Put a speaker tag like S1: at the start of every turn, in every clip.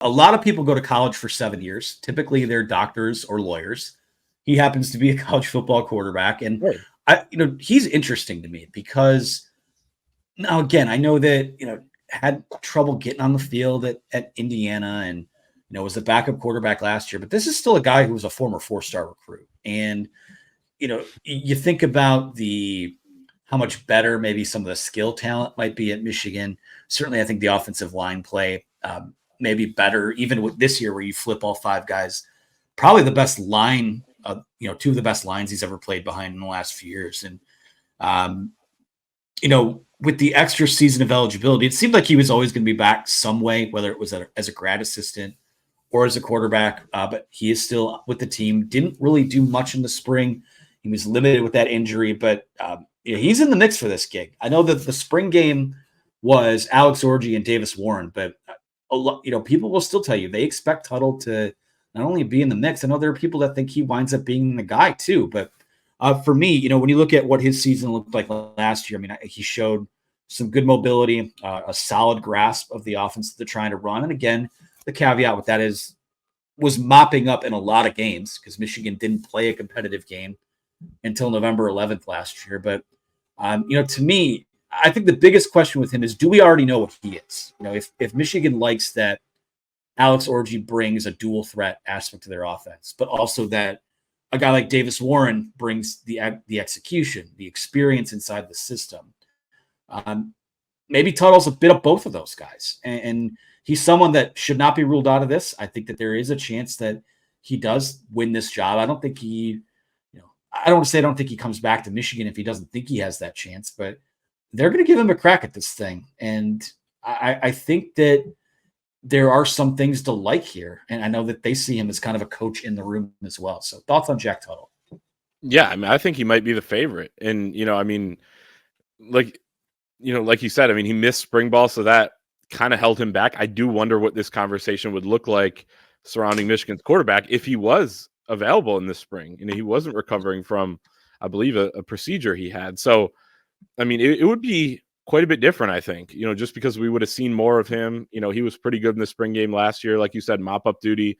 S1: a lot of people go to college for 7 years. Typically, they're doctors or lawyers. He happens to be a college football quarterback, and
S2: Right.
S1: he's interesting to me because now again, I know that had trouble getting on the field at Indiana, and was the backup quarterback last year. But this is still a guy who was a former 4-star recruit, and you think about how much better maybe some of the skill talent might be at Michigan. Certainly, I think the offensive line play maybe better, even with this year where you flip all 5 guys. Probably the best line, 2 of the best lines he's ever played behind in the last few years. And, with the extra season of eligibility, it seemed like he was always going to be back some way, whether it was as a grad assistant or as a quarterback. But he is still with the team. Didn't really do much in the spring. He was limited with that injury, but he's in the mix for this gig. I know that the spring game was Alex Orji and Davis Warren, but people will still tell you they expect Tuttle to not only be in the mix. I know there are people that think he winds up being the guy too, but for me, when you look at what his season looked like last year, I mean, he showed some good mobility, a solid grasp of the offense that they're trying to run. And again, the caveat with that was mopping up in a lot of games because Michigan didn't play a competitive game until November 11th last year. But, to me, I think the biggest question with him is, do we already know what he is? If Michigan likes that Alex Orji brings a dual threat aspect to their offense, but also that a guy like Davis Warren brings the execution, the experience inside the system. Maybe Tuttle's a bit of both of those guys. And he's someone that should not be ruled out of this. I think that there is a chance that he does win this job. I don't think I don't want to say I don't think he comes back to Michigan if he doesn't think he has that chance, but they're going to give him a crack at this thing. And I think that there are some things to like here. And I know that they see him as kind of a coach in the room as well. So thoughts on Jack Tuttle?
S2: Yeah, I mean, I think he might be the favorite. And, like you said, I mean, he missed spring ball, so that kind of held him back. I do wonder what this conversation would look like surrounding Michigan's quarterback if he was available in the spring. He wasn't recovering from, I believe, a procedure he had. So, I mean, it would be quite a bit different, I think, just because we would have seen more of him. He was pretty good in the spring game last year. Like you said, mop-up duty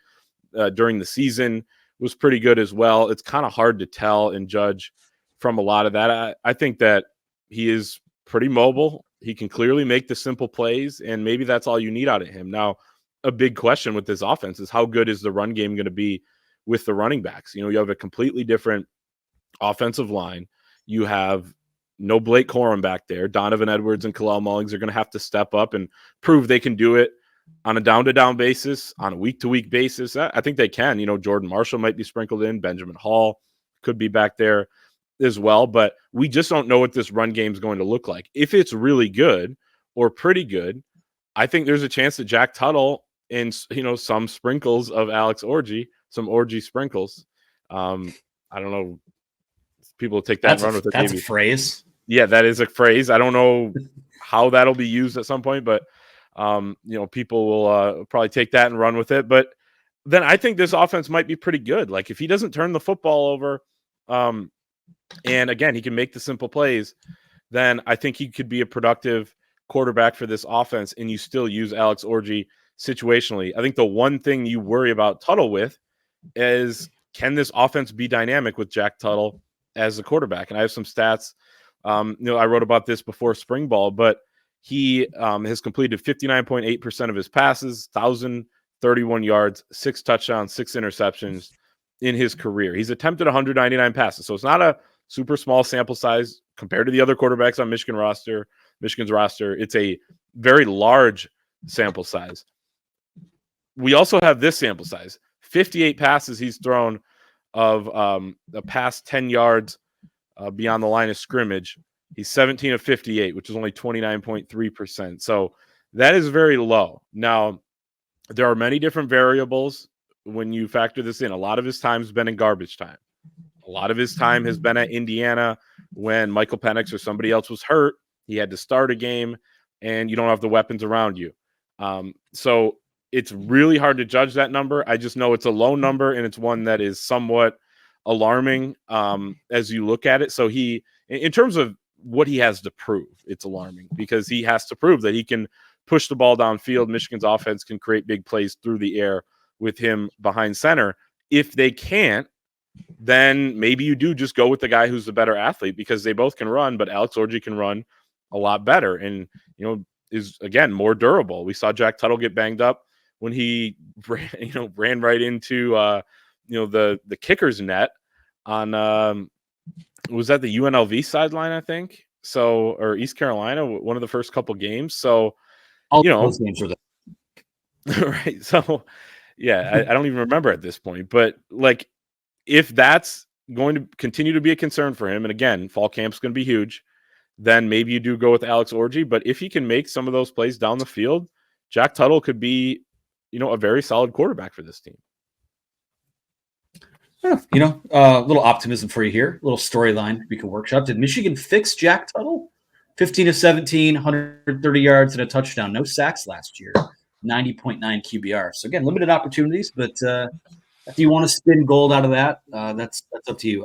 S2: during the season was pretty good as well. It's kind of hard to tell and judge from a lot of that. I think that he is pretty mobile. He can clearly make the simple plays, and maybe that's all you need out of him. Now, a big question with this offense is how good is the run game going to be with the running backs? You have a completely different offensive line. You have no Blake Corum back there. Donovan Edwards and Kalel Mullings are going to have to step up and prove they can do it on a down-to-down basis, on a week-to-week basis. I think they can. Jordan Marshall might be sprinkled in. Benjamin Hall could be back there as well. But we just don't know what this run game is going to look like. If it's really good or pretty good, I think there's a chance that Jack Tuttle and, some sprinkles of Alex Orji, some Orji sprinkles. I don't know. People take that and run with it.
S1: That's a phrase.
S2: Yeah, that is a phrase. I don't know how that'll be used at some point, but people will probably take that and run with it. But then I think this offense might be pretty good. Like if he doesn't turn the football over, and again, he can make the simple plays, then I think he could be a productive quarterback for this offense, and you still use Alex Orji situationally. I think the one thing you worry about Tuttle with is, can this offense be dynamic with Jack Tuttle as a quarterback? And I have some stats. I wrote about this before spring ball, but he has completed 59.8% of his passes, 1,031 yards, 6 touchdowns, 6 interceptions in his career. He's attempted 199 passes. So it's not a super small sample size compared to the other quarterbacks on Michigan's roster. It's a very large sample size. We also have this sample size, 58 passes he's thrown of the past 10 yards beyond the line of scrimmage. He's 17 of 58, which is only 29.3%. So that is very low. Now, there are many different variables when you factor this in. A lot of his time has been in garbage time. A lot of his time has been at Indiana when Michael Penix or somebody else was hurt. He had to start a game, and you don't have the weapons around you. So it's really hard to judge that number. I just know it's a low number, and it's one that is somewhat alarming as you look at it. So he, in terms of what he has to prove, it's alarming because he has to prove that he can push the ball downfield. Michigan's offense can create big plays through the air with him behind center. If they can't, then maybe you do just go with the guy who's the better athlete, because they both can run, but Alex Orji can run a lot better and, is, again, more durable. We saw Jack Tuttle get banged up when he ran right into the kicker's net on was that the UNLV sideline, I think, so, or East Carolina, one of the first couple games. So
S1: all those games were there.
S2: right. So yeah, I don't even remember at this point, but like, if that's going to continue to be a concern for him, and again, fall camp's going to be huge, then maybe you do go with Alex Orji. But if he can make some of those plays down the field, Jack Tuttle could be, a very solid quarterback for this team.
S1: A little optimism for you here, a little storyline we can workshop. Did Michigan fix Jack Tuttle? 15 of 17, 130 yards and a touchdown, no sacks last year, 90.9 QBR. So again, limited opportunities, but if you want to spin gold out of that, that's up to you.